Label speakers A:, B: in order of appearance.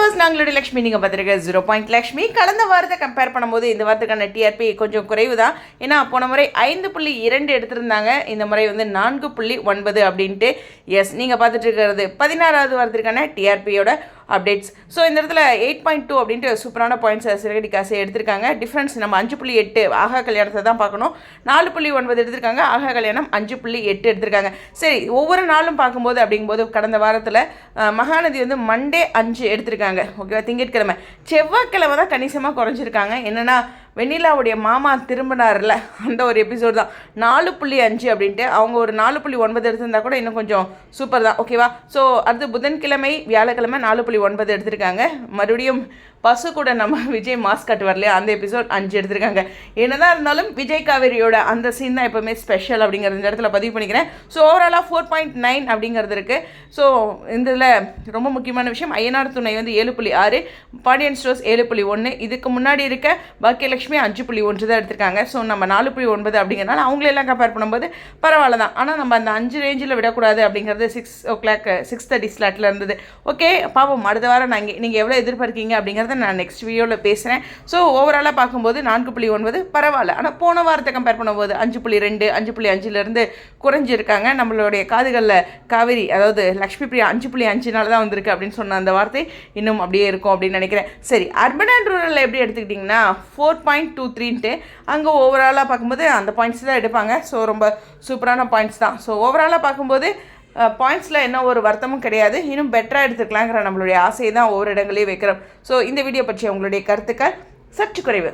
A: Viewers நாங்களுடைய Lakshmi நீங்கள் பார்த்துருக்க 0 லக்ஷ்மி கடந்த வாரத்தை கம்பேர் பண்ணும்போது இந்த வாரத்துக்கான டிஆர்பி கொஞ்சம் குறைவு தான். ஏன்னா போன முறை 5.2 எடுத்திருந்தாங்க, இந்த முறை வந்து 4.9 அப்படின்ட்டு. எஸ், நீங்கள் பார்த்துட்டு இருக்கிறது 16வது வாரத்திற்கான டிஆர்பியோட அப்டேட்ஸ். ஸோ இந்த இடத்துல 8.2 அப்படின்ட்டு சூப்பரான பாயிண்ட்ஸை சிறகடி காசை எடுத்திருக்காங்க. டிஃப்ரென்ஸ் நம்ம 5.8 ஆகா கல்யாணத்தை தான் பார்க்கணும். 4.9 எடுத்திருக்காங்க, ஆகா கல்யாணம் 5.8 எடுத்திருக்காங்க. சரி, ஒவ்வொரு நாளும் பார்க்கும்போது அப்படிங்கும்போது கடந்த வாரத்தில் மகாநதி வந்து மண்டே 5 எடுத்திருக்காங்க. ஓகேவா, திங்கட்கிழமை. செவ்வாய்க்கிழமை தான் கணிசமாக குறைஞ்சிருக்காங்க. என்னென்னா வெண்ணிலாவுடைய மாமா திரும்பினார்ல, அந்த ஒரு எபிசோடு தான் 4.5 அப்படின்ட்டு. அவங்க ஒரு 4.9 எடுத்திருந்தா கூட இன்னும் கொஞ்சம் சூப்பர் தான். ஓகேவா. ஸோ அடுத்து புதன்கிழமை வியாழக்கிழமை 4.9 எடுத்திருக்காங்க. மறுபடியும் பசு கூட நம்ம விஜய் மாஸ்க் கட்டு வரலையா, அந்த எபிசோட் 5 எடுத்திருக்காங்க. என்னதான் இருந்தாலும் விஜய் காவேரியோட அந்த சீன் தான் எப்போவுமே ஸ்பெஷல் அப்படிங்கிறது இந்த இடத்துல பதிவு பண்ணிக்கிறேன். ஸோ ஓவராலாக 4.9 அப்படிங்கிறது இருக்குது. ஸோ இதில் ரொம்ப முக்கியமான விஷயம், ஐயனார் துணை வந்து 7.6, பாண்டியன் ஸ்டோர்ஸ் 7.1, இதுக்கு முன்னாடி இருக்க பாக்கியலட்சுமி 5.1 தான் எடுத்திருக்காங்க. ஸோ நம்ம 4.9 அப்படிங்கிறனால அவங்களெல்லாம் கம்பேர் பண்ணும்போது பரவாயில்ல தான். ஆனால் நம்ம அந்த 5 ரேஞ்சில் விடக்கூடாது அப்படிங்கிறது 6:30 ஸ்லாட்டில் இருந்தது. ஓகே, பாப்போம் அடுத்த வாரம் நீங்கள் எவ்வளோ எதிர்பார்க்கீங்க அப்படிங்கிறது நான் நெக்ஸ்ட் வீடியோவில் பேசுகிறேன். ஸோ ஓவராலாக பார்க்கும்போது 4.9 பரவாயில்ல. ஆனால் போன வாரத்தை கம்பேர் பண்ணும்போது 5.2 5.5லேருந்து குறைஞ்சிருக்காங்க. நம்மளுடைய காதுகளில் காவேரி, அதாவது லக்ஷ்மி பிரியா 5.5 தான் வந்திருக்கு அப்படின்னு சொன்ன அந்த வார்த்தை இன்னும் அப்படியே இருக்கும் அப்படின்னு நினைக்கிறேன். சரி, அர்பன் அண்ட் ரூரல் எப்படி எடுத்துக்கிட்டிங்கன்னா 4.23ன்ட்டு அங்கே ஓவராலாக பார்க்கும்போது அந்த பாயிண்ட்ஸ் தான் எடுப்பாங்க. ஸோ ரொம்ப சூப்பரான பாயிண்ட்ஸ் தான். ஸோ ஓவராலாக பார்க்கும்போது பாயிண்ட்ஸில் என்ன ஒரு வருத்தமும் கிடையாது. இன்னும் பெட்டராக எடுத்துக்கலாங்கிற நம்மளுடைய ஆசையை தான் ஒவ்வொரு இடங்களையும் வைக்கிறோம். ஸோ இந்த வீடியோ பற்றி உங்களுடைய கருத்துக்கள் சற்று குறைவு.